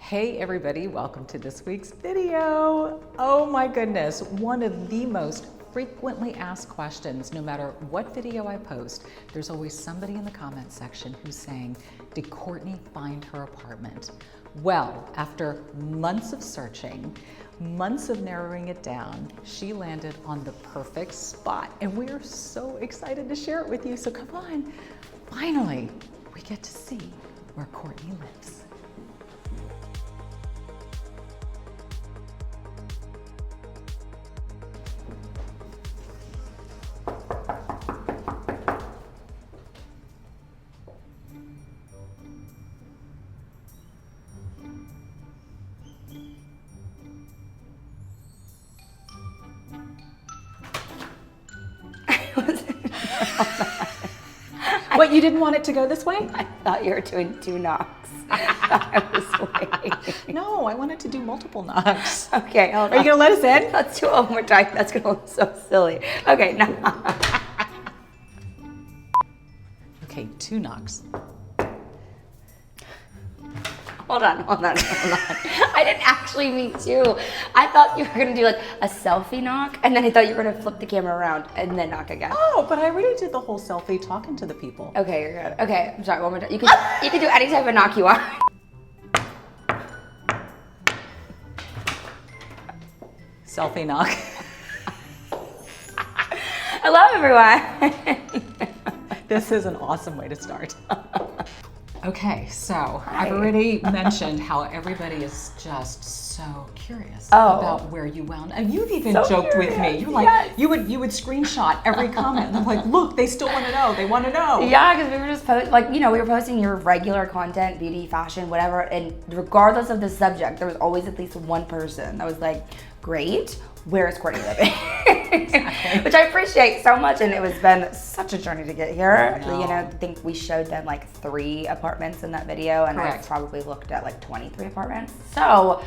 Hey everybody, welcome to this week's video. Oh my goodness, one of the most frequently asked questions, no matter what video I post, there's always somebody in the comment section who's saying, did Courtney find her apartment? Well, after months of searching, months of narrowing it down, she landed on the perfect spot, and we are so excited to share it with you. So come on, finally, we get to see where Courtney lives. What, you didn't want it to go this way? I thought you were doing 2 knocks. I was waiting. No, I wanted to do multiple knocks. Okay, hold on. Are you gonna let us in? Let's do it one more time. That's gonna look so silly. Okay, no. Okay, 2 knocks. Hold on. I didn't actually mean 2. I thought you were gonna do like a selfie knock, and then I thought you were gonna flip the camera around and then knock again. Oh, but I already did the whole selfie talking to the people. Okay, you're good. Okay, I'm sorry, one more time. You can do any type of knock you want. Selfie knock. Hello, everyone. This is an awesome way to start. Okay, so I've already mentioned how everybody is just so curious about where you wound. And you've even joked with me. You're like, you would screenshot every comment. And I'm like, look, they still want to know. They want to know. Yeah, because we were just we were posting your regular content, beauty, fashion, whatever. And regardless of the subject, there was always at least one person that was like, great, where is Courtney living? Exactly. Which I appreciate so much, and it was been such a journey to get here. I think we showed them like 3 apartments in that video, and I probably looked at like 23 apartments. So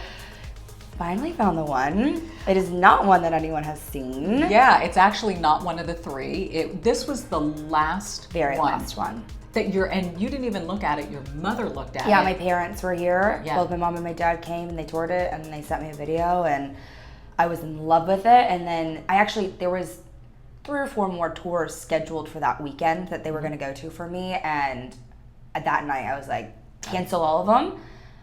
finally found the one. It is not one that anyone has seen. Yeah, it's actually not one of the 3. This was the last last one. That and you didn't even look at it, your mother looked at it. Yeah, my parents were here. Yeah. Both my mom and my dad came and they toured it, and they sent me a video, and I was in love with it. And then there was 3 or 4 more tours scheduled for that weekend that they were gonna go to for me. And at that night I was like, cancel all of them.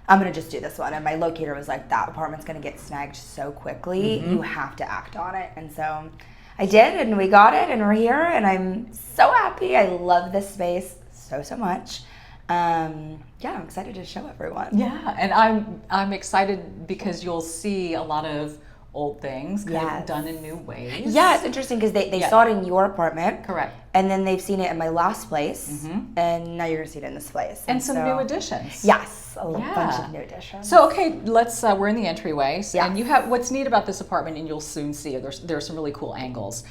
I'm gonna just do this one. And my locator was like, that apartment's gonna get snagged so quickly. You have to act on it. And so I did, and we got it, and we're here, and I'm so happy. I love this space so much. I'm excited to show everyone. Yeah, and I'm excited because you'll see a lot of old things done in new ways. Yeah, it's interesting because they saw it in your apartment. Correct. And then they've seen it in my last place. And now you're gonna see it in this place. And some new additions. Yes, a bunch of new additions. So okay, we're in the entryway. And you have, what's neat about this apartment, and you'll soon see, there's some really cool angles.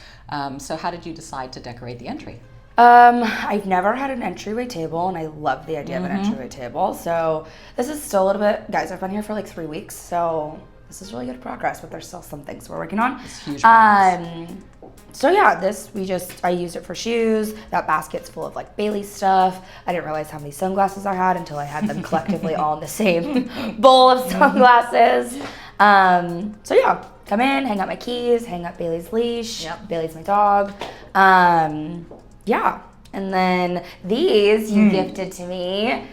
So how did you decide to decorate the entry? I've never had an entryway table, and I love the idea of an entryway table. So this is still a little bit, guys, I've been here for like 3 weeks, so this is really good progress, but there's still some things we're working on. It's huge. So yeah, I used it for shoes. That basket's full of like Bailey stuff. I didn't realize how many sunglasses I had until I had them collectively all in the same bowl of sunglasses. So yeah, come in, hang up my keys, hang up Bailey's leash. Bailey's my dog. Yeah, and then these you gifted to me,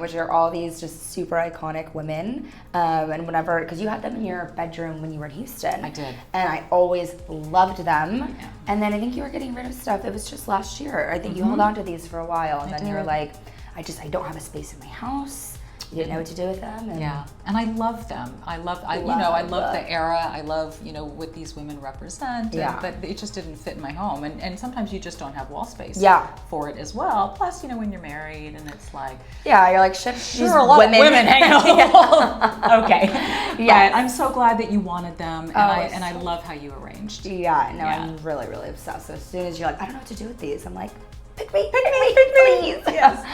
which are all these just super iconic women. And whenever, because you had them in your bedroom when you were in Houston. I did. And I always loved them. Yeah. And then I think you were getting rid of stuff. It was just last year. I think you held on to these for a while, and then you were like, I don't have a space in my house. You didn't know what to do with them. And and I love them. I love the era. I love, what these women represent. But it just didn't fit in my home. And sometimes you just don't have wall space for it as well. Plus, when you're married and it's like... Yeah, you're like, sure, a lot of women hang on the wall. Okay. Yeah. I'm so glad that you wanted them. And I love how you arranged. Yeah, no, I'm really, really obsessed. So as soon as you're like, I don't know what to do with these, I'm like, pick me, please. Yes.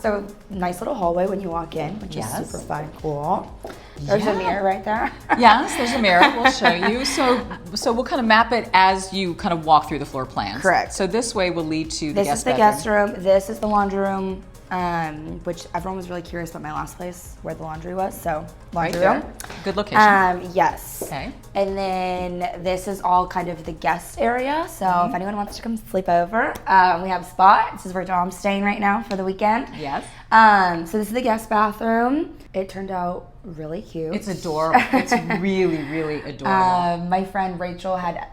So nice little hallway when you walk in, which is super fun, cool. There's a mirror right there. Yes, there's a mirror. We'll show you. So we'll kind of map it as you kind of walk through the floor plans. Correct. So this way will lead to the guest bedroom. This is the guest room. This is the laundry room. which everyone was really curious about my last place where the laundry was. So laundry Right room. Good location. Yes. Okay. And then this is all kind of the guest area. So if anyone wants to come sleep over, we have a spot. This is where Dom's staying right now for the weekend. Yes. So this is the guest bathroom. It turned out really cute. It's adorable. It's really, really adorable. My friend Rachel had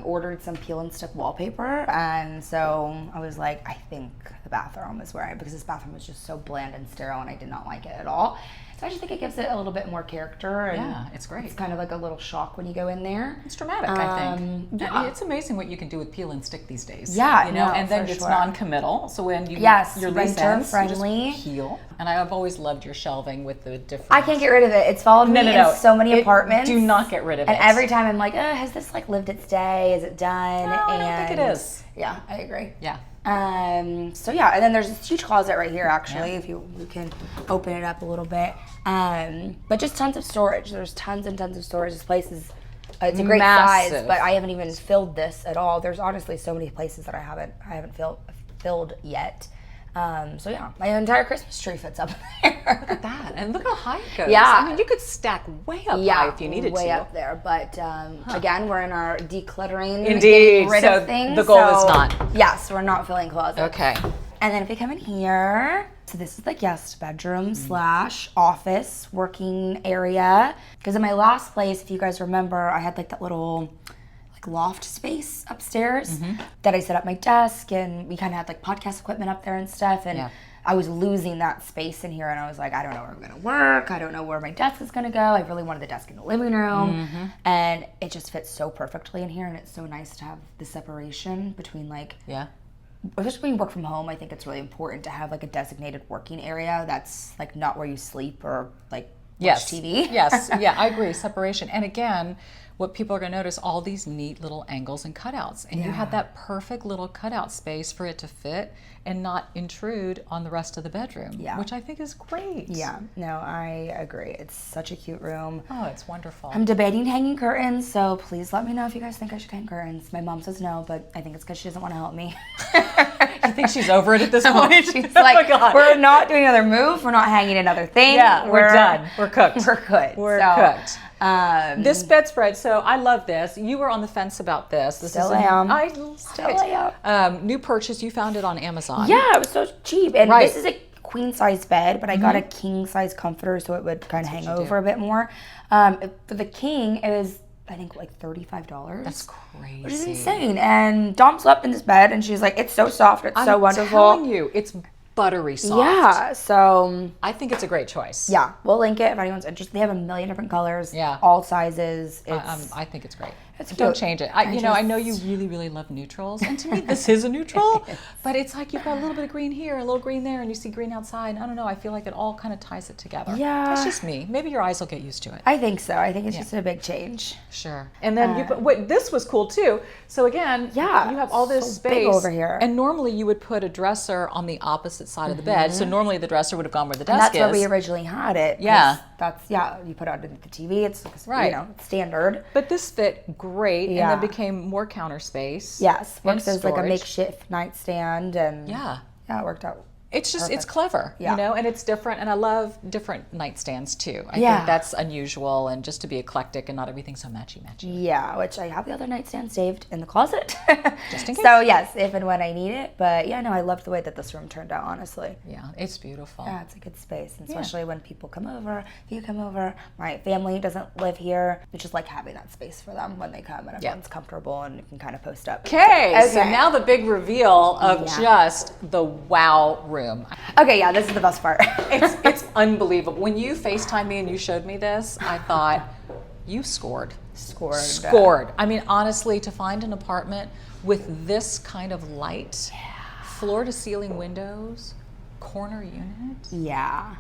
ordered some peel and stick wallpaper, and so I was like, I think the bathroom is where because this bathroom was just so bland and sterile, and I did not like it at all. So I just think it gives it a little bit more character. And yeah, it's great. It's kind of like a little shock when you go in there. It's dramatic, I think. Yeah. It's amazing what you can do with peel and stick these days. Yeah, you know, no, and then for it's sure. non-committal. So when you your lease renter ends, friendly. you just peel. And I've always loved your shelving with the different. I can't get rid of it. It's followed me in so many apartments. Do not get rid of it. And every time I'm like, has this like lived its day? Is it done? No, I don't think it is. Yeah, I agree. Yeah. So yeah, and then there's this huge closet right here actually, if you can open it up a little bit. But just tons of storage. There's tons and tons of storage. This place is, it's a great size, but I haven't even filled this at all. There's honestly so many places that I haven't filled yet. So yeah, my entire Christmas tree fits up there. Look at that, and look how high it goes. Yeah. I mean, you could stack way up high if you needed way to. up there. But again, we're in our decluttering, Indeed. getting rid So of things. the goal is not. Yes, we're not filling closets. Okay. And then if we come in here, so this is the guest bedroom / office working area. Because in my last place, if you guys remember, I had like that little loft space upstairs that I set up my desk, and we kind of had like podcast equipment up there and stuff. And I was losing that space in here, and I was like, I don't know where I'm gonna work. I don't know where my desk is gonna go. I really wanted the desk in the living room, and it just fits so perfectly in here. And it's so nice to have the separation between especially when you work from home. I think it's really important to have like a designated working area that's like not where you sleep or like watch TV. Yes, yeah, I agree. Separation. And again, what people are going to notice, all these neat little angles and cutouts. And you had that perfect little cutout space for it to fit and not intrude on the rest of the bedroom, which I think is great. Yeah, no, I agree. It's such a cute room. Oh, it's wonderful. I'm debating hanging curtains, so please let me know if you guys think I should hang curtains. My mom says no, but I think it's because she doesn't want to help me. You think she's over it at this point? She's like, we're not doing another move. We're not hanging another thing. Yeah, we're done. We're cooked. We're good. We're cooked. This bedspread, so I love this. You were on the fence about this. Still am. I still am. New purchase, you found it on Amazon. Yeah, it was so cheap. And this is a queen size bed, but I got a king size comforter so it would kind of hang over a bit more. For the king, it was, I think, like $35. That's crazy. Which is insane. And Dom slept in this bed, and she's like, it's so soft, it's so wonderful. I'm telling you, it's buttery soft. Yeah, so I think it's a great choice. Yeah, we'll link it if anyone's interested. They have a million different colors, all sizes. I think it's great. It's Don't change it. I know you really, really love neutrals, and to me, this is a neutral. But it's like you've got a little bit of green here, a little green there, and you see green outside. I don't know. I feel like it all kind of ties it together. Yeah, that's just me. Maybe your eyes will get used to it. I think so. I think it's just a big change. Sure. And then you put this was cool too. So again, you have all this space big over here, and normally you would put a dresser on the opposite side of the bed. So normally the dresser would have gone where the desk that's is. where we originally had it. Yeah. You put it under the TV. It's standard. But this fit great, and then became more counter space. Yes, works as like a makeshift nightstand, and it worked out. It's just, it's clever, you know, and it's different, and I love different nightstands too. I think that's unusual, and just to be eclectic and not everything so matchy-matchy. Yeah, which I have the other nightstand saved in the closet. Just in case. So yes, if and when I need it. But yeah, no, I loved the way that this room turned out, honestly. Yeah, it's beautiful. Yeah, it's a good space, and especially when people come over. If you come over, my family doesn't live here. It's just like having that space for them when they come, and everyone's comfortable, and you can kind of post up. Okay, so now the big reveal of just the wow room. Okay, yeah, this is the best part. It's unbelievable. When you FaceTimed me and you showed me this, I thought, you scored. Scored. I mean, honestly, to find an apartment with this kind of light, floor to ceiling windows, corner unit. Yeah.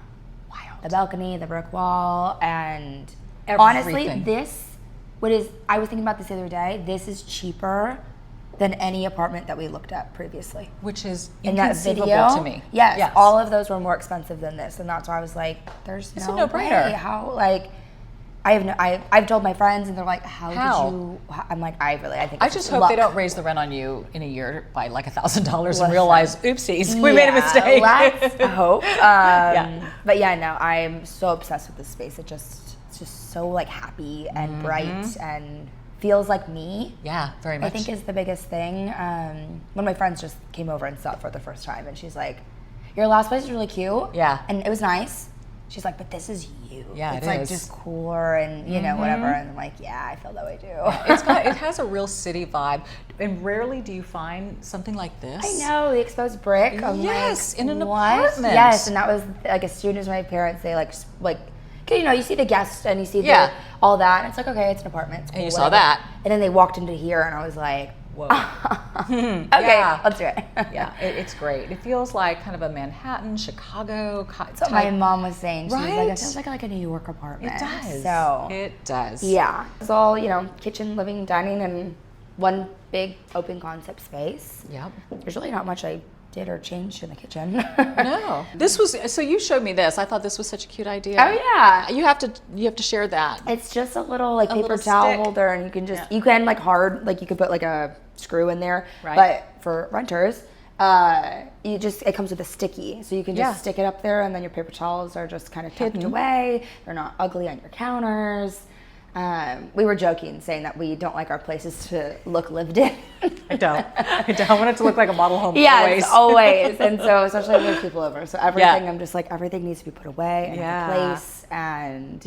Wild. The balcony, the brick wall, and everything. Honestly, I was thinking about this the other day, this is cheaper than any apartment that we looked at previously. Which is in that inconceivable video to me. I've told my friends and they're like, how did you, I'm like, I think I it's just hope luck. they don't raise the rent on you in a year by like $1,000 and realize, oopsies, we made a mistake. Let's hope. But yeah, no, I'm so obsessed with this space. It's just so like happy and bright and feels like me. Yeah, very much. I think is the biggest thing. One of my friends just came over and saw it for the first time and she's like, your last place is really cute. Yeah. And it was nice. She's like, but this is you. Yeah, it's it like is. just cooler and you know whatever. And I'm like, yeah, I feel that way too. It has a real city vibe, and rarely do you find something like this. I know, the exposed brick. I'm yes, like, in an what? apartment. Yes, and that was like as soon as my parents they like, cause, you know, you see the guests and you see all that, and it's like, okay, it's an apartment. It's cool, and you saw that, and then they walked into here, and I was like, whoa. okay, let's do it. Yeah, it's great. It feels like kind of a Manhattan, Chicago That's what my mom was saying. She was right? like, it feels like a New York apartment. It does. So it does. Yeah, it's all, you know, kitchen, living, dining, and one big open concept space. Yep. There's really not much I did or changed in the kitchen. No. This was, so you showed me this. I thought this was such a cute idea. Oh yeah. You have to share that. It's just a little like A paper little towel stick. holder, and you can just you can like you could put like a screw in there. Right. But for renters, it comes with a sticky, so you can just stick it up there, and then your paper towels are just kind of tucked away. They're not ugly on your counters. We were joking, saying that we don't like our places to look lived in. I don't want it to look like a model home. Yes, always. And so, especially when there's people over. So everything, I'm just like, everything needs to be put away and in place. And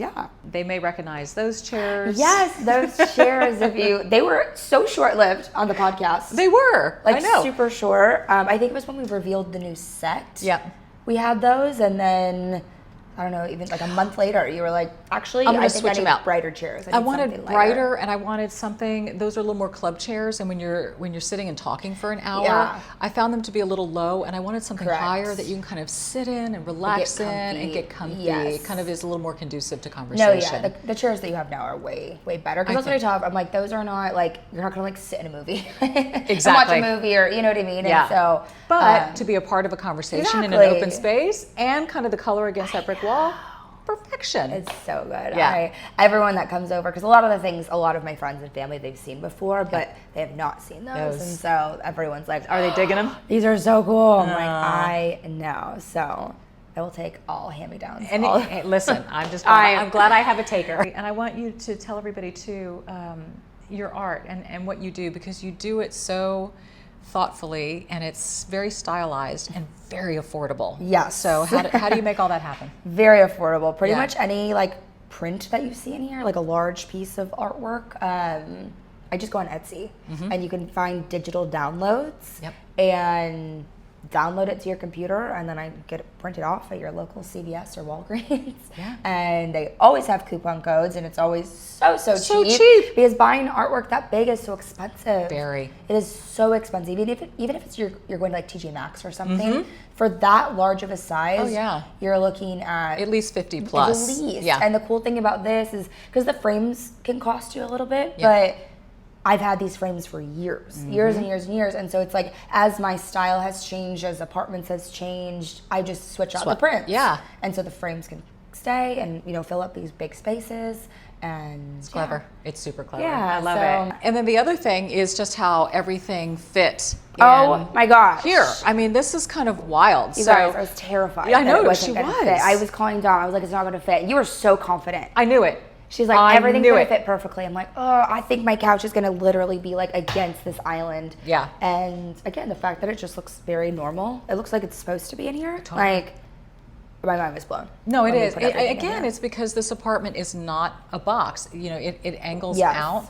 they may recognize those chairs. Yes, those chairs. They were so short-lived on the podcast. They were. Like I know. super short. I think it was when we revealed the new set. Yep. We had those, and then I don't know, even like a month later, you were like, actually, I think I need brighter chairs. I wanted brighter, and I wanted something. Those are a little more club chairs, and when you're sitting and talking for an hour, I found them to be a little low, and I wanted something higher that you can kind of sit in and relax in and get comfy. It kind of is a little more conducive to conversation. No, the chairs that you have now are way better. Because that's what I talk. I'm like, those are not like you're not gonna like sit in a movie, and watch a movie, or you know what I mean. Yeah. And so, but to be a part of a conversation in an open space and kind of the color against that brick wall. Perfection. It's so good. Yeah. Everyone that comes over, because a lot of the things, a lot of my friends and family, they've seen before, but they have not seen those. And so everyone's like, are they digging them? These are so cool. I'm like, I know. So I will take all hand-me-downs. And hey, listen, I'm glad I have a taker. And I want you to tell everybody too, your art and what you do, because you do it so thoughtfully, and it's very stylized and very affordable. Yes. So how do you make all that happen? Very affordable. Pretty much any like print that you see in here, like a large piece of artwork, I just go on Etsy and you can find digital downloads and download it to your computer, and then I get it printed off at your local CVS or Walgreens. And they always have coupon codes, and it's always so cheap because buying artwork that big is so expensive. Very. It is so expensive. Even if it's you're going to like TJ Maxx or something, for that large of a size, you're looking at least 50 plus. At least. Yeah. And the cool thing about this is because the frames can cost you a little bit, but I've had these frames for years and years and years. And so it's like, as my style has changed, as apartments has changed, I just switch out the prints. Yeah. And so the frames can stay and, you know, fill up these big spaces. And it's clever. It's super clever. Yeah, I love it. And then the other thing is just how everything fit. Oh my gosh. Here. I mean, this is kind of wild. You guys, I was terrified. Yeah, I know, it wasn't she gonna was. fit. I was calling Dom. I was like, it's not going to fit. You were so confident. I knew it. She's like, everything's going to fit perfectly. I'm like, oh, I think my couch is going to literally be like against this island. Yeah. And again, the fact that it just looks very normal. It looks like it's supposed to be in here. Totally. Like, my mind was blown. No, it is. Again, it's because this apartment is not a box. You know, it angles out.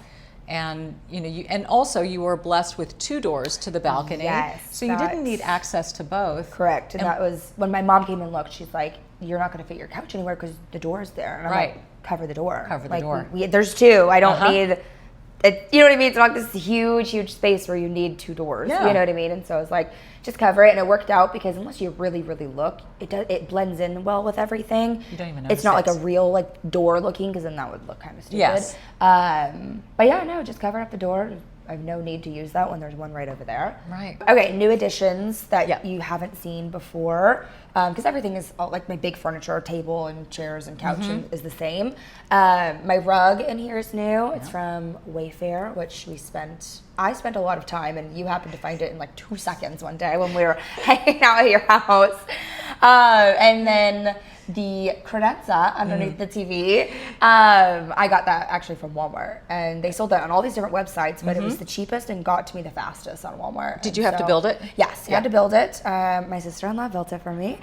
And you know, and also you were blessed with 2 doors to the balcony. Yes. So you didn't need access to both. Correct. And that was when my mom came and looked, she's like, you're not going to fit your couch anywhere because the door's there. And I'm like, cover the door. Cover the door. There's 2. I don't need it. You know what I mean? It's not this huge space where you need 2 doors. Yeah. You know what I mean? And so I was like, just cover it. And it worked out because unless you really look, it blends in well with everything. You don't even notice it's not like a real like door looking, because then that would look kind of stupid. Yes. But yeah, no, just cover up the door. I have no need to use that when there's one right over there. Right. Okay, new additions that you haven't seen before, because everything is like my big furniture, table and chairs and couch is the same. My rug in here is new. It's from Wayfair, which I spent a lot of time, and you happened to find it in like 2 seconds one day when we were hanging out at your house. And then the credenza underneath the TV, I got that actually from Walmart, and they sold that on all these different websites, but it was the cheapest and got to me the fastest on Walmart. Did you have to build it? Yes, you had to build it. My sister-in-law built it for me.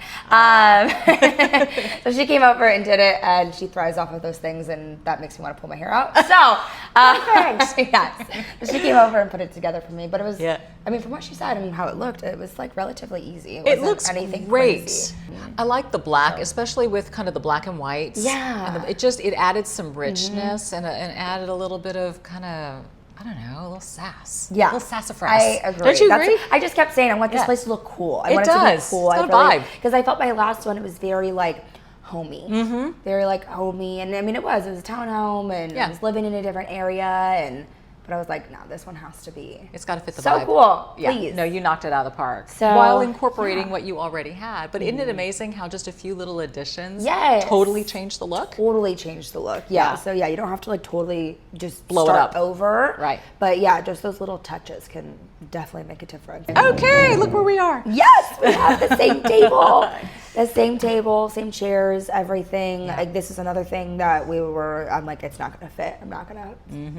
So she came over and did it, and she thrives off of those things, and that makes me want to pull my hair out. So, thanks. Yes. So she came over and put it together for me, but it was, I mean, from what she said and how it looked, it was like relatively easy. It looks anything great. crazy. I like the black, especially with kind of the black and whites. Yeah. And it added some richness and added a little bit of kind of, I don't know, a little sass. Yeah. A little sassafras. I agree. Don't you agree? I just kept saying, I want this place to look cool. I want it does. to look cool. It's got a vibe. Because I felt my last one, it was very like homey. Very like homey. And I mean, it was a townhome, and I was living in a different area, but I was like, no, this one has to be. It's got to fit the so vibe. Cool. Yeah. Please. No, you knocked it out of the park. So, while incorporating what you already had. But isn't it amazing how just a few little additions totally changed the look? Totally changed the look. Yeah. So you don't have to like totally just blow start it up over. Right. But yeah, just those little touches can definitely make a difference. Okay, look where we are. Yes, we have the same table. The same table, same chairs, everything. Like this is another thing that I'm like, it's not gonna fit. I'm not gonna,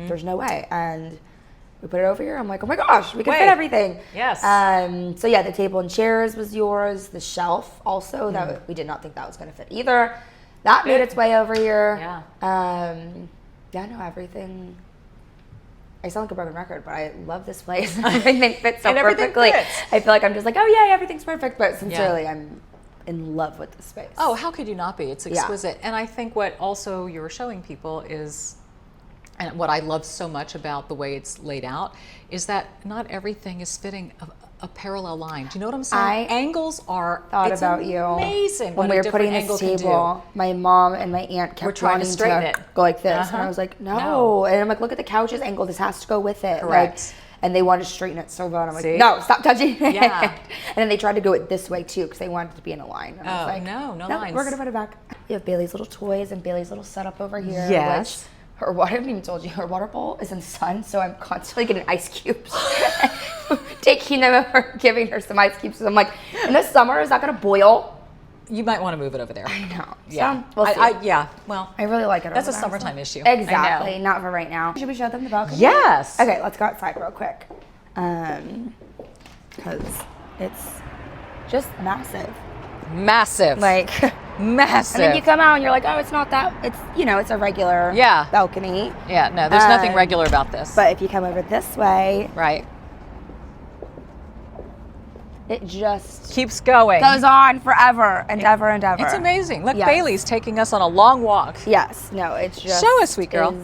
there's no way. And we put it over here. I'm like, oh my gosh, we can fit everything. Yes. So yeah, the table and chairs was yours. The shelf also, that we did not think that was gonna fit either. That made its way over here. Yeah. No, everything. I sound like a broken record, but I love this place. Everything fits so perfectly. Fits. I feel like I'm just like, oh yeah, everything's perfect. But sincerely, I'm in love with the space. Oh, how could you not be? It's exquisite. And I think what also you were showing people is, and what I love so much about the way it's laid out, is that not everything is fitting a parallel line. Do you know what I'm saying? Angles are amazing. When we were putting this table, my mom and my aunt kept wanting to go like this, and I was like, no. And I'm like, look at the couch's angle. This has to go with it. Correct. And they wanted to straighten it so bad. I'm like, no, stop touching it. Yeah. And then they tried to go it this way too, because they wanted it to be in a line. And I was like, no lines. We're gonna put it back. You have Bailey's little toys and Bailey's little setup over here. Yes. I haven't even told you, her water bowl is in the sun, so I'm constantly getting ice cubes. Taking them over, giving her some ice cubes. So I'm like, in the summer, is that gonna boil? You might want to move it over there. I know. Yeah. So, we'll see. Well, I really like it. That's a summertime issue. Exactly. Not for right now. Should we show them the balcony? Yes. Okay, let's go outside real quick. Because it's just massive. Massive. Like massive. And then you come out and you're like, oh, it's not that. It's it's a regular balcony. Yeah. No, there's nothing regular about this. But if you come over this way, right. It just keeps going. Goes on forever and ever and ever. It's amazing. Look, Bailey's taking us on a long walk. Yes. No, it's just show us, sweet girl.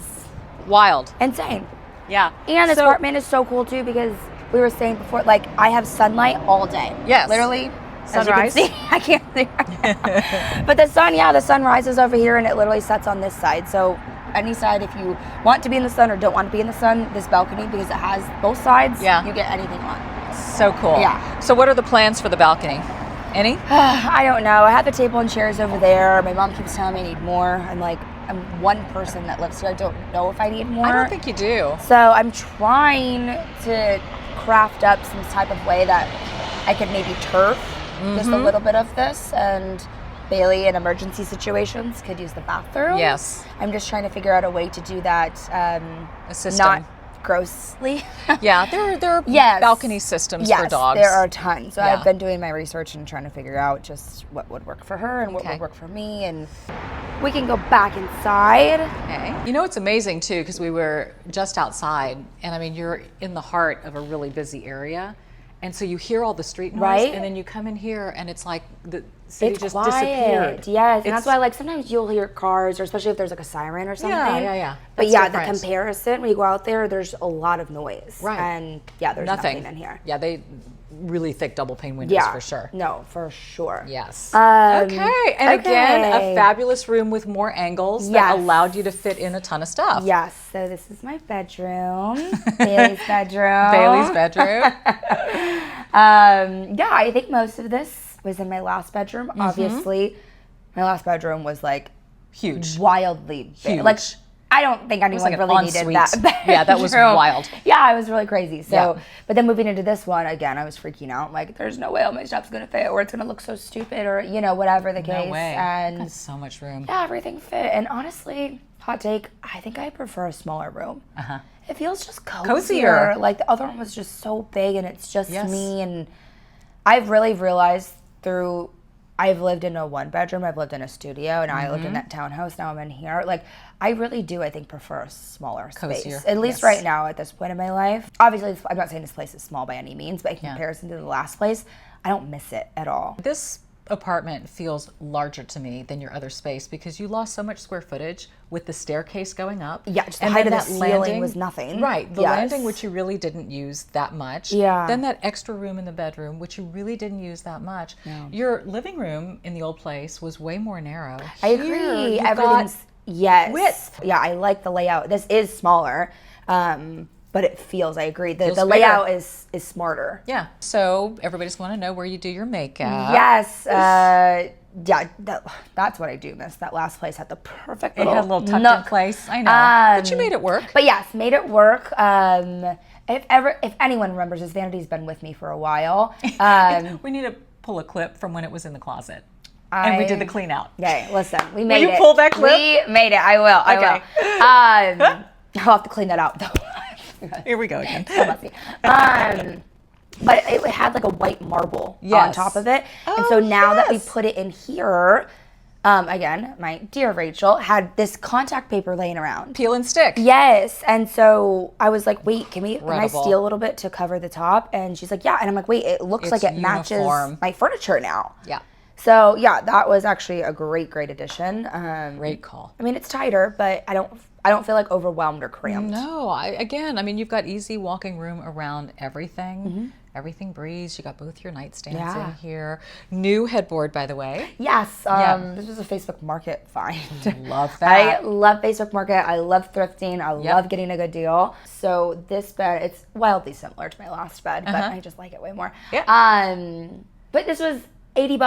Wild. Insane. Yeah. And this apartment is so cool too, because we were saying before, like, I have sunlight all day. Yes. Literally. Sunrise. As you can see, I can't see. But the sun rises over here and it literally sets on this side. So any side, if you want to be in the sun or don't want to be in the sun, this balcony, because it has both sides, you get anything on. So cool. Yeah. So what are the plans for the balcony? Any? I don't know. I have the table and chairs over there. My mom keeps telling me I need more. I'm like, I'm one person that lives here. I don't know if I need more. I don't think you do. So I'm trying to craft up some type of way that I could maybe turf just a little bit of this, and Bailey in emergency situations could use the bathroom. Yes. I'm just trying to figure out a way to do that. A system. Not grossly. Yeah, there are balcony systems for dogs. There are tons. So I've been doing my research and trying to figure out just what would work for her and what would work for me, and we can go back inside. Okay. You know, it's amazing too, because we were just outside, and I mean, you're in the heart of a really busy area, and so you hear all the street noise, and then you come in here, and it's like the city just disappeared. Yes, and that's why, like, sometimes you'll hear cars, or especially if there's like a siren or something. Yeah. But the comparison, when you go out there, there's a lot of noise. Right. And there's nothing in here. Yeah, really thick double pane windows for sure. No, for sure. Yes. Okay. And again, a fabulous room with more angles that allowed you to fit in a ton of stuff. Yes. So this is my bedroom. Bailey's bedroom. Bailey's bedroom. Yeah, I think most of this was in my last bedroom. Obviously, my last bedroom was like huge. Wildly big. Huge. Like, I don't think anyone really needed that bedroom. Yeah, that was wild. Yeah, it was really crazy. So, but then moving into this one, again, I was freaking out. Like, there's no way all my stuff's going to fit, or it's going to look so stupid, or, you know, whatever the case. No way. And that's so much room. yeah, everything fit. And honestly, hot take, I think I prefer a smaller room. It feels just cozier. Like, the other one was just so big, and it's just me. And I've really realized I've lived in a one bedroom, I've lived in a studio, and I lived in that townhouse, now I'm in here. Like, I really do, I think, prefer a smaller space. At least right now at this point in my life. Obviously, I'm not saying this place is small by any means, but in comparison to the last place, I don't miss it at all. This apartment feels larger to me than your other space because you lost so much square footage with the staircase going up. Yeah, just the height of the ceiling was nothing. Right, the landing, which you really didn't use that much. Yeah. Then that extra room in the bedroom, which you really didn't use that much. No. Your living room in the old place was way more narrow. I agree. Everything's width. Yeah, I like the layout. This is smaller. But it feels, I agree, the layout is smarter. Yeah. So everybody's going to know where you do your makeup. Yes. Yeah, that's what I do miss. That last place had the perfect little It had a little tucked in place. I know. But you made it work. But yes, made it work. If anyone remembers, this vanity's been with me for a while. We need to pull a clip from when it was in the closet. And we did the clean out. Okay, listen, we made it. Will you pull that clip? We made it. I will. Okay. I will. I'll have to clean that out, though. Here we go again. So messy. But it had like a white marble on top of it. And so now that we put it in here, again, my dear Rachel had this contact paper laying around. Peel and stick. Yes. And so I was like, wait, can I steal a little bit to cover the top? And she's like, yeah. And I'm like, wait, it looks like it matches my furniture now. Yeah. So yeah, that was actually a great addition. Great call. I mean, it's tighter, but I don't feel like overwhelmed or cramped. No, I mean, you've got easy walking room around everything. Everything breathes. You got both your nightstands in here. New headboard, by the way. Yes. This was a Facebook Market find. Love that. I love Facebook Market. I love thrifting. I love getting a good deal. So this bed, it's wildly similar to my last bed, but I just like it way more. Yeah. But this was $80.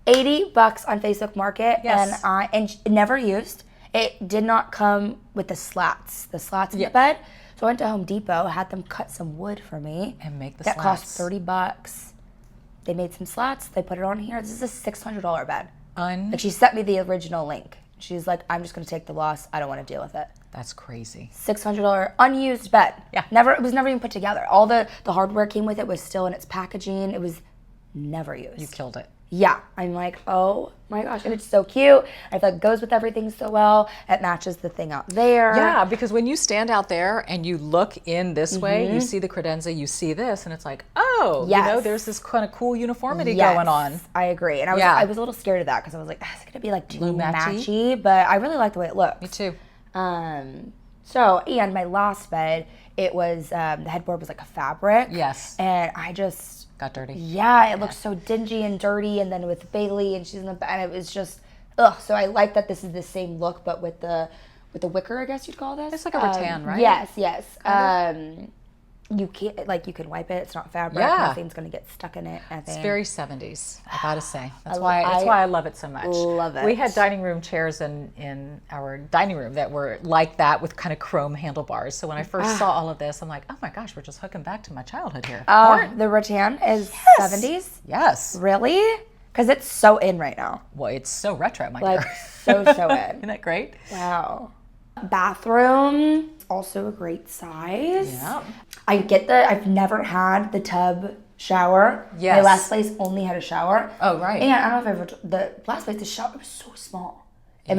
$80 on Facebook Market. Yes. And never used. It did not come with the slats in the bed. So I went to Home Depot, had them cut some wood for me. And make the slats. That cost $30. They made some slats. They put it on here. This is a $600 bed. Like, she sent me the original link. She's like, I'm just going to take the loss. I don't want to deal with it. That's crazy. $600 unused bed. Yeah. It was never even put together. All the hardware came with it was still in its packaging. It was never used. You killed it. Yeah, I'm like, oh my gosh, and it's so cute. I feel like it goes with everything so well. It matches the thing out there. Yeah, because when you stand out there and you look in this way, you see the credenza, you see this, and it's like, oh, you know, there's this kind of cool uniformity going on. I agree, and I was a little scared of that because I was like, is it gonna be like too matchy? But I really like the way it looks. Me too. So, and my last bed, it was the headboard was like a fabric. Yes. And I just got dirty. Yeah, it looks so dingy and dirty, and then with Bailey and she's in the bed, and it was just ugh. So I like that this is the same look, but with the wicker, I guess you'd call this. It's like a rattan, right? Yes. You can't you can wipe it. It's not fabric. Nothing's gonna get stuck in it. It's very 70s. I gotta say. That's why I love it so much. Love it. We had dining room chairs in our dining room that were like that with kind of chrome handlebars. So when I first saw all of this, I'm like, oh my gosh, we're just hooking back to my childhood here. The rattan is 70s. Yes. Really? Because it's so in right now. Well, it's so retro, my dear. So in. Isn't that great? Wow. Bathroom, also a great size. Yeah. I've never had the tub shower. Yes. My last place only had a shower. Oh, right. And I don't know if the last place, the shower was so small. And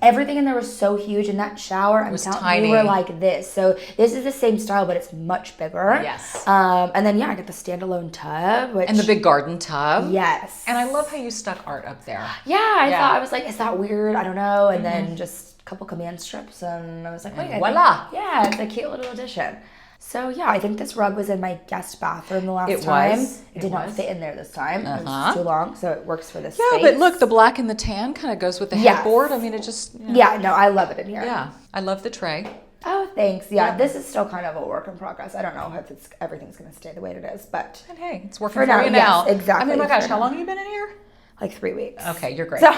everything in there was so huge, and that shower, I'm telling you, we were like this. So this is the same style, but it's much bigger. Yes. And then I got the standalone tub. And the big garden tub. Yes. And I love how you stuck art up there. Yeah, I thought, I was like, is that weird? I don't know. And then just a couple command strips, and I was like, wait, voila. Yeah, it's a cute little addition. So yeah, I think this rug was in my guest bathroom the last time. It did not fit in there this time. It was too long, so it works for this space. Yeah, but look, the black and the tan kind of goes with the headboard. I mean, it just... Yeah, no, I love it in here. Yeah, I love the tray. Oh, thanks. Yeah, this is still kind of a work in progress. I don't know if everything's going to stay the way it is, but... And hey, it's working for you now. Yes, exactly. I mean, my gosh, how long have you been in here? Like 3 weeks. Okay, you're great. So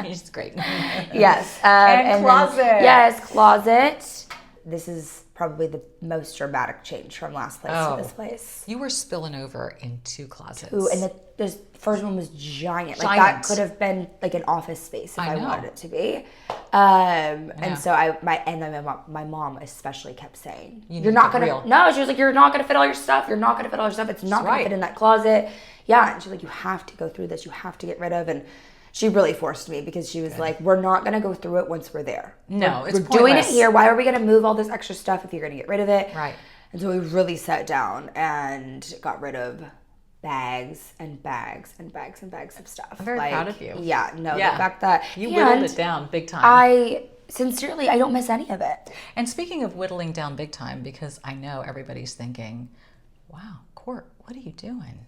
She's great. Yes. And closet. Yes, closet. This is probably the most dramatic change from last place to this place. You were spilling over in 2 closets. Ooh, and the first one was giant. Like that could have been like an office space if I wanted it to be. And so my mom especially kept saying, "You're not gonna." No, she was like, "You're not gonna fit all your stuff. You're not gonna fit all your stuff. It's not gonna fit in that closet." Yeah, and she's like, "You have to go through this. You have to get rid of." And she really forced me because she was like, "We're not gonna go through it once we're there. No, we're doing it here. Why are we gonna move all this extra stuff if you're gonna get rid of it?" Right. And so we really sat down and got rid of bags and bags and bags and bags of stuff. I'm very proud of you. Yeah, no, the fact that you whittled it down big time. I don't miss any of it. And speaking of whittling down big time, because I know everybody's thinking, "Wow, Court, what are you doing?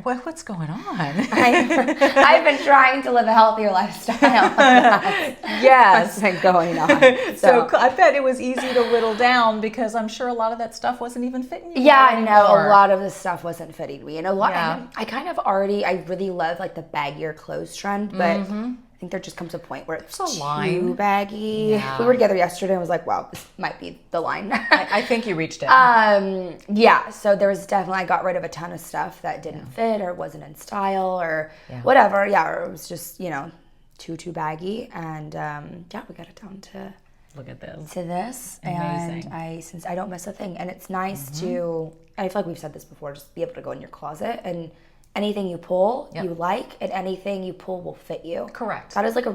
What's going on?" I've been trying to live a healthier lifestyle. Yes. What's been going on? So I bet it was easy to whittle down because I'm sure a lot of that stuff wasn't even fitting you. Yeah, I know. A lot of the stuff wasn't fitting me. And a lot, I kind of already, I really love like the baggier clothes trend, but I think there just comes a point where it's too baggy. Yeah. We were together yesterday and I was like, wow, this might be the line. I think you reached it. Yeah, so there was definitely, I got rid of a ton of stuff that didn't fit or wasn't in style or whatever. Yeah, or it was just, too baggy. And we got it down to... Look at this. To this. Amazing. And since I don't miss a thing. And it's nice to, I feel like we've said this before, just be able to go in your closet and anything you pull, you like, and anything you pull will fit you. Correct. That is like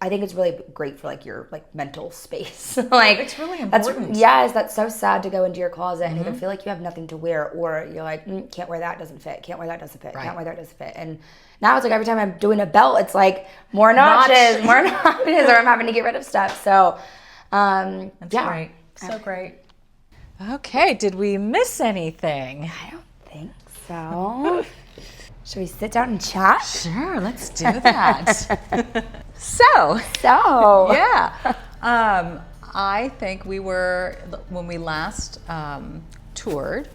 I think it's really great for like your like mental space. Like it's really important. That's so sad to go into your closet and either feel like you have nothing to wear or you're like, can't wear that, doesn't fit. Can't wear that, doesn't fit. Right. Can't wear that, doesn't fit. And now it's like every time I'm doing a belt, it's like more notches, or I'm having to get rid of stuff. So, that's great. So great. Okay, did we miss anything? I don't think so. Should we sit down and chat? Sure, let's do that. So yeah. I think when we last toured,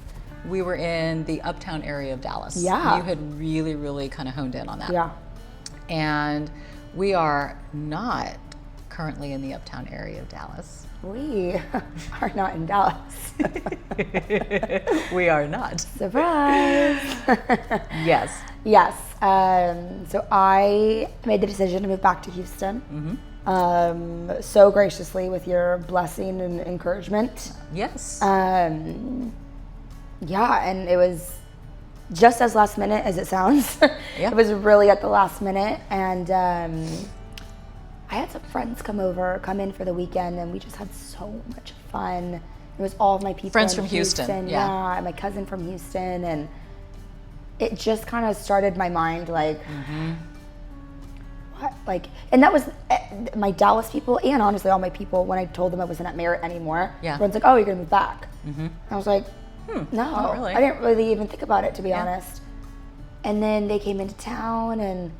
we were in the uptown area of Dallas. Yeah. You had really, really kind of honed in on that. Yeah. And we are not currently in the uptown area of Dallas. We are not in Dallas. We are not. Surprise. Yes. Yes. So I made the decision to move back to Houston. So graciously with your blessing and encouragement. Yes. Yeah, and it was just as last minute as it sounds. Yeah. It was really at the last minute, and I had some friends come in for the weekend, and we just had so much fun. It was all of my people. Friends from Houston. Yeah, and my cousin from Houston, and it just kind of started my mind like, what? Like, and that was my Dallas people, and honestly, all my people. When I told them I wasn't at Merritt anymore, everyone's like, "Oh, you're gonna move back." And I was like, "No, not really. I didn't really even think about it, to be honest." And then they came into town, and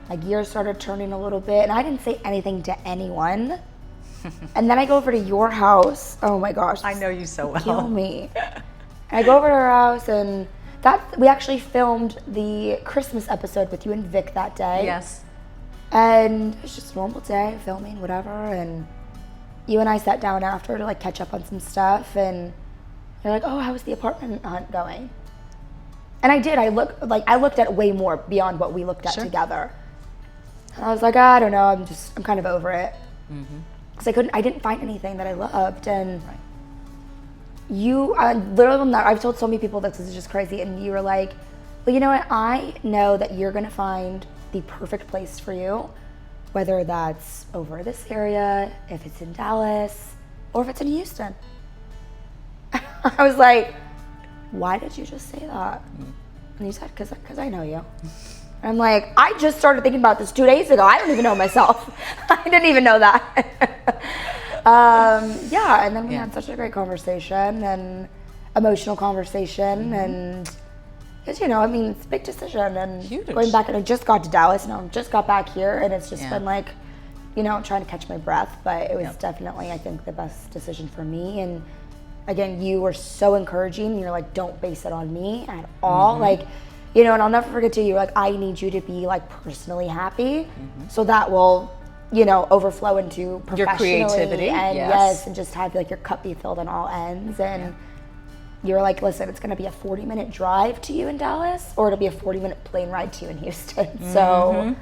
my gears started turning a little bit, and I didn't say anything to anyone. And then I go over to your house. Oh my gosh. I know you so well. Kill me. And I go over to her house, and we actually filmed the Christmas episode with you and Vic that day. Yes. And it was just a normal day, filming, whatever, and you and I sat down after to like catch up on some stuff, and you're like, "Oh, how's the apartment hunt going?" And I did. I looked at way more beyond what we looked at together. And I was like, I don't know. I'm kind of over it. Because I didn't find anything that I loved. And I've told so many people this is just crazy. And you were like, well, you know what? I know that you're going to find the perfect place for you, whether that's over this area, if it's in Dallas, or if it's in Houston. I was like, why did you just say that? And you said, because I know you. And I'm like, I just started thinking about this 2 days ago. I don't even know myself. I didn't even know that. Yeah, and then we had such a great conversation and emotional conversation, and because I mean, it's a big decision, and Huge. going back, and I just got to Dallas, and I just got back here, and it's just been like, trying to catch my breath, but it was definitely, I think, the best decision for me. And again, you were so encouraging. You're like, don't base it on me at all. Like, and I'll never forget to you, like, I need you to be like personally happy, so that will, overflow into professionally, your creativity, and and just have like your cup be filled on all ends. And you're like, listen, it's going to be a 40-minute drive to you in Dallas, or it'll be a 40-minute plane ride to you in Houston. So,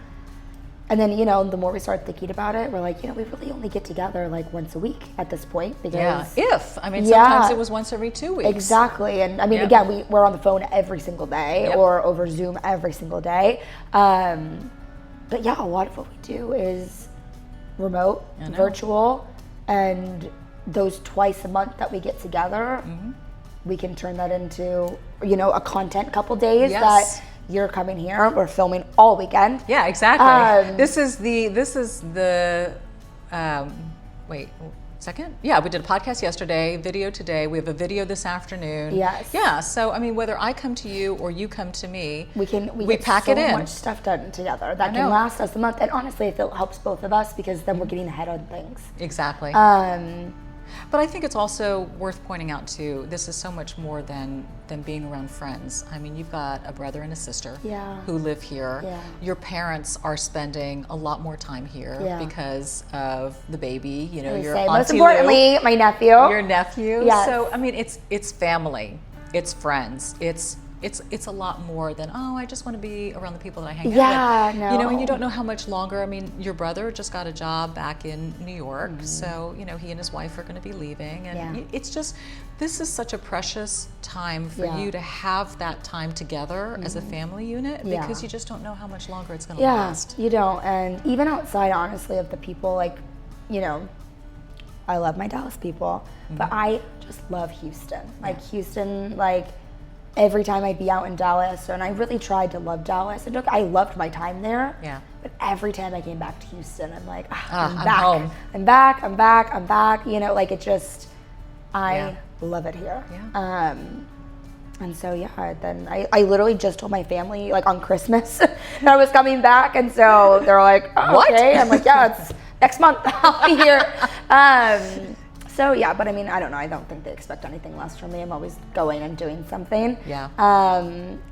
and then, the more we start thinking about it, we're like, we really only get together like once a week at this point. Because sometimes it was once every 2 weeks. Exactly. And I mean, again, we're on the phone every single day or over Zoom every single day. But yeah, a lot of what we do is remote, virtual, and those twice a month that we get together, we can turn that into, a content couple days that you're coming here. We're filming all weekend. Yeah, exactly. This is the wait, second? Yeah, we did a podcast yesterday, video today. We have a video this afternoon. Yes. Yeah, so I mean, whether I come to you or you come to me, we get pack so it in. much stuff done together that can last us a month. And honestly, I feel it helps both of us, because then we're getting ahead on things. Exactly. But I think it's also worth pointing out too, this is so much more than being around friends. I mean, you've got a brother and a sister who live here. Yeah. Your parents are spending a lot more time here because of the baby, your Auntie most importantly, Lou, my nephew. Your nephew. Yes. So I mean, it's family, it's friends, it's a lot more than, I just want to be around the people that I hang out with. No. And you don't know how much longer. I mean, your brother just got a job back in New York, so he and his wife are going to be leaving, and it's just, this is such a precious time for you to have that time together as a family unit, because you just don't know how much longer it's going to last. You don't. And even outside, honestly, of the people, like, I love my Dallas people, but I just love Houston. Like Houston, like, every time I'd be out in Dallas, and I really tried to love Dallas. And I loved my time there. Yeah. But every time I came back to Houston, I'm like, I'm back. Home. I'm back. Like it just, I love it here. Yeah. And so then I literally just told my family like on Christmas that I was coming back, and so they're like, what? Okay. I'm like, it's next month I'll be here. So but I mean, I don't know. I don't think they expect anything less from me. I'm always going and doing something. Yeah.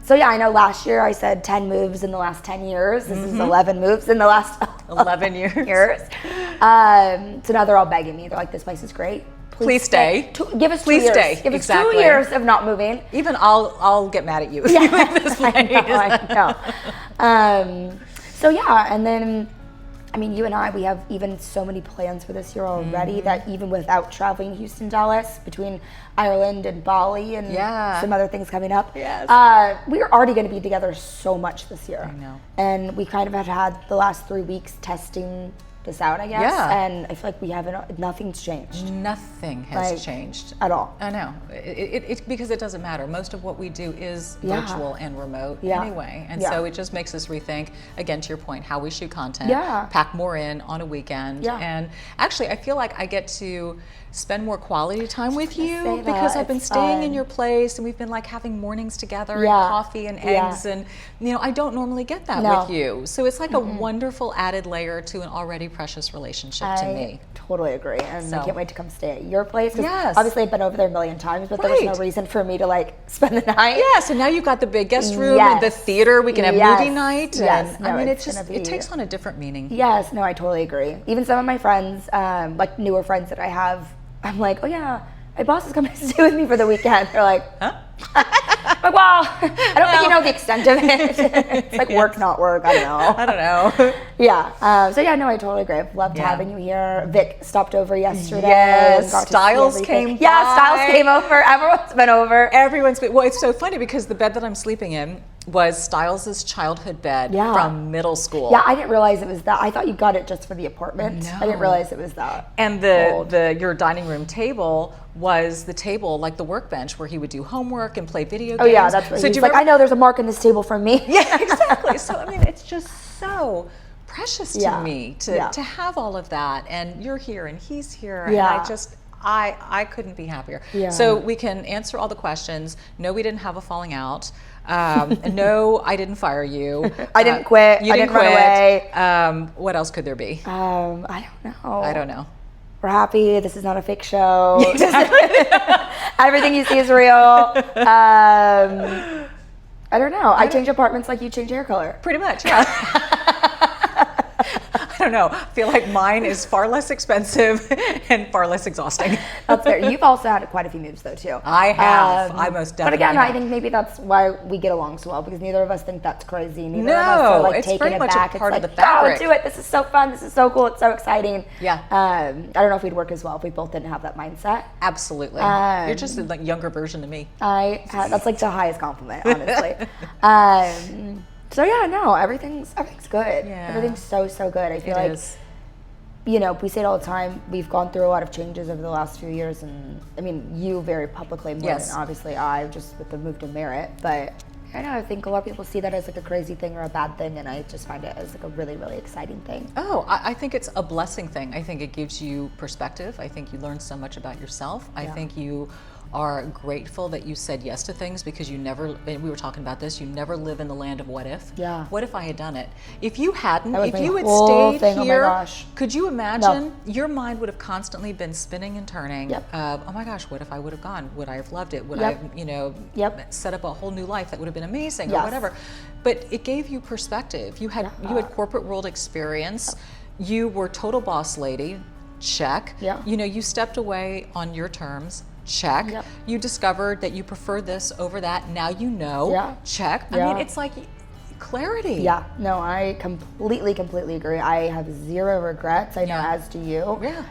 So I know last year I said 10 moves in the last 10 years. This is 11 moves in the last 11 years. So now they're all begging me. They're like, this place is great. Please stay. Give us 2 years. Stay. Give us 2 years of not moving. Even I'll get mad at you if you leave this place. I know. So and then, I mean, you and I, we have even so many plans for this year already that even without traveling Houston, Dallas, between Ireland and Bali and some other things coming up, we're already going to be together so much this year. I know. And we kind of had the last 3 weeks testing this out, I guess. Yeah. And I feel like nothing's changed. Nothing has changed at all. I know. It because it doesn't matter. Most of what we do is virtual and remote anyway. And so it just makes us rethink, again, to your point, how we shoot content, pack more in on a weekend. And actually, I feel like I get to spend more quality time with you because I've been staying in your place, and we've been like having mornings together and coffee and eggs, and I don't normally get that with you. So it's like a wonderful added layer to an already precious relationship to me. Totally agree, and I can't wait to come stay at your place. Obviously I've been over there a million times, but there was no reason for me to like spend the night. Yeah, so now you've got the big guest room and the theater. We can have movie night. And, I mean, it takes on a different meaning. Yes, no, I totally agree. Even some of my friends, like newer friends that I have, I'm like, oh yeah, my boss is coming to stay with me for the weekend. They're like, huh? Like, well, I don't think you know the extent of it. It's like work, not work. I don't know. Yeah. So no, I totally agree. I've loved having you here. Vic stopped over yesterday. Yes. Styles came by. Yeah, Styles came over. Everyone's been over. Well, it's so funny because the bed that I'm sleeping in was Styles' childhood bed from middle school. Yeah, I didn't realize it was that. I thought you got it just for the apartment. No. I didn't realize it was that. And your dining room table was the table, like the workbench where he would do homework and play video games. Oh yeah, that's what he's like, I know there's a mark in this table from me. Yeah, exactly. So I mean, it's just so precious to me to have all of that. And you're here and he's here. And I couldn't be happier. Yeah. So we can answer all the questions. No, we didn't have a falling out. No, I didn't fire you. I didn't quit. You didn't run away. What else could there be? I don't know. We're happy. This is not a fake show. Everything you see is real. I don't know. I change apartments like you change hair color. Pretty much, yeah. I don't know. I feel like mine is far less expensive and far less exhausting. That's fair. You've also had quite a few moves though too. I have. I most definitely But again, have. I think maybe that's why we get along so well, because neither of us think that's crazy. Neither of No, us are like it's taking very it much back. a part it's of like, the fabric. let's do it. This is so fun. This is so cool. It's so exciting. Yeah. I don't know if we'd work as well if we both didn't have that mindset. Absolutely. You're just a younger version of me. That's like the highest compliment, honestly. So yeah, no, everything's good. Yeah. Everything's so good. I feel like is. You know, we say it all the time. We've gone through a lot of changes over the last few years, and I mean, you very publicly more than obviously I, just with the move to Merit. But I know I think a lot of people see that as like a crazy thing or a bad thing, and I just find it as like a really, really exciting thing. Oh, I think it's a blessing thing. I think it gives you perspective. I think you learn so much about yourself. I think you are grateful that you said yes to things, because you never, and we were talking about this, you never live in the land of what if. Yeah. What if I had done it? If you hadn't, if you had stayed thing, here, oh my gosh. could you imagine? Your mind would have constantly been spinning and turning. Yep. Oh my gosh, what if I would have gone? Would I have loved it? Would I have, set up a whole new life that would have been amazing or whatever? But it gave you perspective. You had corporate world experience. You were total boss lady. Check. Yeah. You know, you stepped away on your terms. Check. Yep. You discovered that you prefer this over that. Now you know. Yeah. Check. I mean, it's like clarity. Yeah. No, I completely agree. I have zero regrets. I know, as do you. Yeah.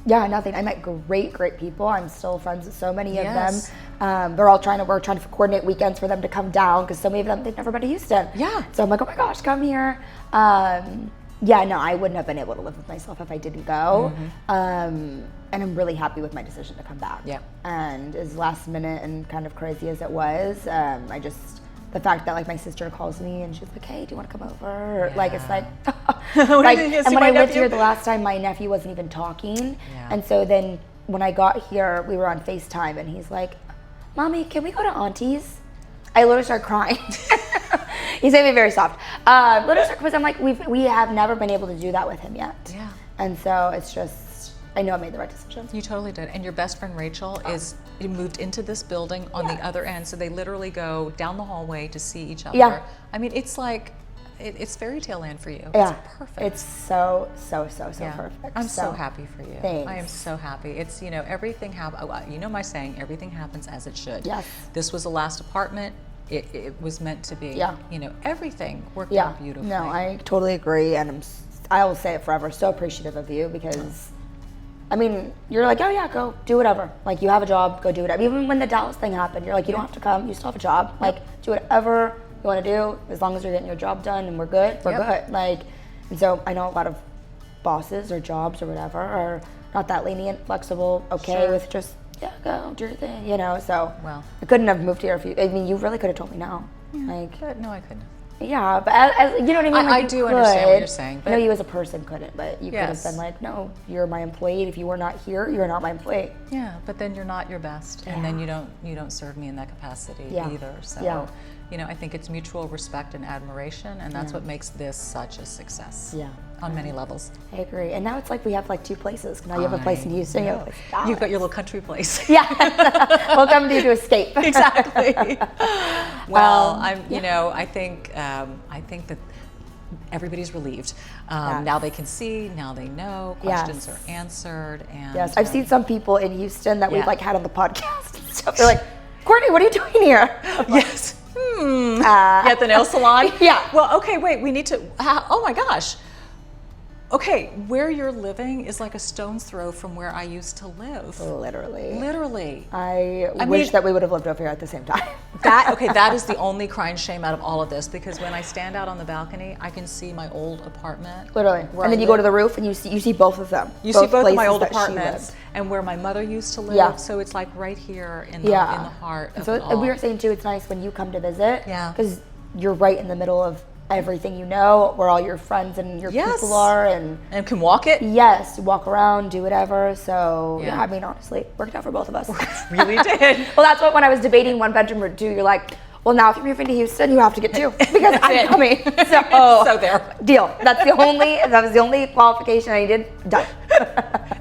Yeah, nothing. I met great people. I'm still friends with so many of them. We're trying to coordinate weekends for them to come down, because so many of them, they've never been to Houston. Yeah. So I'm like, oh my gosh, come here. No, I wouldn't have been able to live with myself if I didn't go. And I'm really happy with my decision to come back. Yeah. And as last minute and kind of crazy as it was, the fact that like my sister calls me and she's like, hey, do you want to come over? Like, it's like, and when I lived here the last time, my nephew wasn't even talking. Yeah. And so then when I got here, we were on FaceTime and he's like, Mommy, can we go to Auntie's? I literally started crying. He's made me very soft. Because I'm like, we have never been able to do that with him yet. Yeah. And so it's just, I know I made the right decision. You totally did. And your best friend Rachel moved into this building on the other end, so they literally go down the hallway to see each other. Yeah. I mean, it's like, it's fairy tale land for you. Yeah. It's perfect. It's so perfect. I'm so happy for you. Thanks. I am so happy. It's, everything my saying, everything happens as it should. Yes. This was the last apartment. It was meant to be. Yeah. Everything worked out beautifully. No, I totally agree, and I will say it forever. So appreciative of you, because I mean, you're like, oh yeah, go do whatever. Like, you have a job, go do whatever. Even when the Dallas thing happened, you're like, you don't have to come. You still have a job. Like, do whatever you want to do, as long as you're getting your job done and we're good. We're good. Like, and so I know a lot of bosses or jobs or whatever are not that lenient, flexible, okay with just go do your thing, So I couldn't have moved here I mean, you really could have told me no. No, I couldn't. Yeah, but as you know what I mean? Like, I do understand what you're saying. But you as a person couldn't, but you could have been like, no, you're my employee. If you were not here, you're not my employee. Yeah, but then you're not your best, and then you don't serve me in that capacity either. So, I think it's mutual respect and admiration, and that's what makes this such a success. Yeah. On many levels. I agree. And now it's like we have like two places. Now you have a place in Houston, you have a place in Dallas. You've got your little country place. Yeah. We'll come to you to escape. Exactly. Well, I think that everybody's relieved. Now they can see, now they know, questions are answered. And yes, I've seen some people in Houston that we've like had on the podcast and stuff. They're like, Courtney, what are you doing here? Yes. At the nail salon? Yeah. Well, okay, wait, we need to, oh my gosh. Okay, where you're living is like a stone's throw from where I used to live. Literally. I wish that we would have lived over here at the same time. That is the only crying shame out of all of this, because when I stand out on the balcony, I can see my old apartment. Literally. And then you go to the roof and you see both of them. You see both of my old apartments and where my mother used to live. Yeah. So it's like right here in the heart of it all. We were saying too, it's nice when you come to visit, because you're right in the middle of everything you know, where all your friends and your people are, and can walk it. Yes, walk around, do whatever. So yeah, I mean, honestly, it worked out for both of us. Really did. Well, that's what when I was debating 1 bedroom or 2, you're like, well, now if you're moving to Houston, you have to get 2 because I'm coming. So there. Deal. That was the only qualification I needed. Done.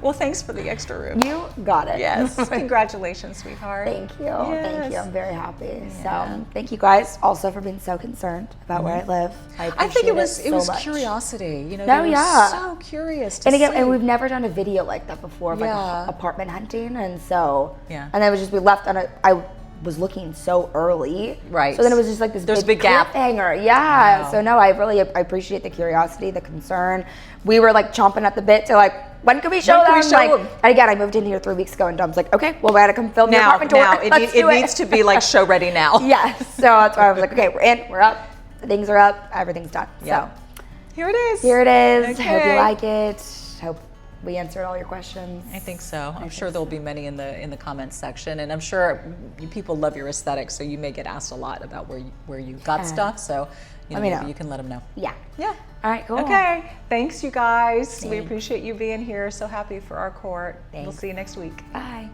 Well, thanks for the extra room. You got it. Yes. Congratulations, sweetheart. Thank you. Yes. Thank you. I'm very happy. Yeah. So thank you guys also for being so concerned about where I live. I think it was much. curiosity. You know, No, they were so curious to and again, see. and we've never done a video like that before, of like apartment hunting, and so and then we left on I was looking so early, right? So then it was just like this big gap hanger. Yeah. Wow. So no, I appreciate the curiosity, the concern. We were like chomping at the bit to like, when can we show them? And again, I moved in here 3 weeks ago, and Dom's like, okay, well, we gotta come film the apartment tour. Now it needs to be like show ready now. Yes. So that's why I was like, okay, we're in, we're up, things are up, everything's done. Yeah. So here it is. Here it is. Okay. Hope you like it. Hope we answered all your questions. I think so. I'm sure there'll be many in the comments section, and I'm sure people love your aesthetic, so you may get asked a lot about where you got stuff. So maybe you can let them know. Yeah. Yeah. All right. Cool. Okay. Thanks, you guys. We appreciate you being here. So happy for our court. We'll see you next week. Bye.